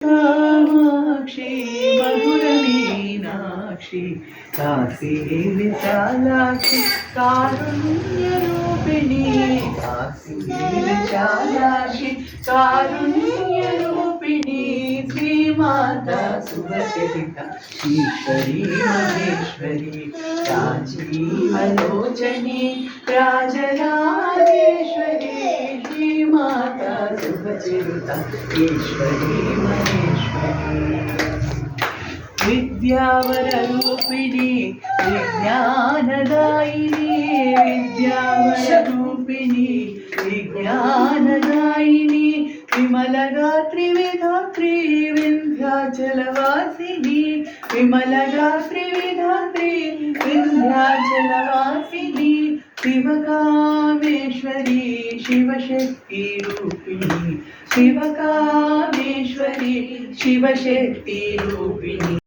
కామాక్షి మధుర మీనాక్షి కాశీ విశాలాక్షి కారుణ్య రూపిణి కాశీ విశాలాక్షి కారుణ్య రూపిణి శ్రీమాత శుభచరిత ఈశ్వరీ మహేశ్వరి రాజీవలోచని రాజరాజేశ్వరి శ్రీమాత శుభచరిత ఈశ్వరీ మహేశ్వరి విద్యావరూపిణి విజ్ఞానదాయిని విద్యావరూపిణి విజ్ఞానదాయిని విమలగాత్రి విధాత్రి వింధ్యాచలవాసిని విమలగాత్రి విధాత్రి వింధ్యాచలవాసిని శివకామేశ్వరి శివశక్తి రూపిణి శివకామేశ్వరి శివశక్తి రూపిణి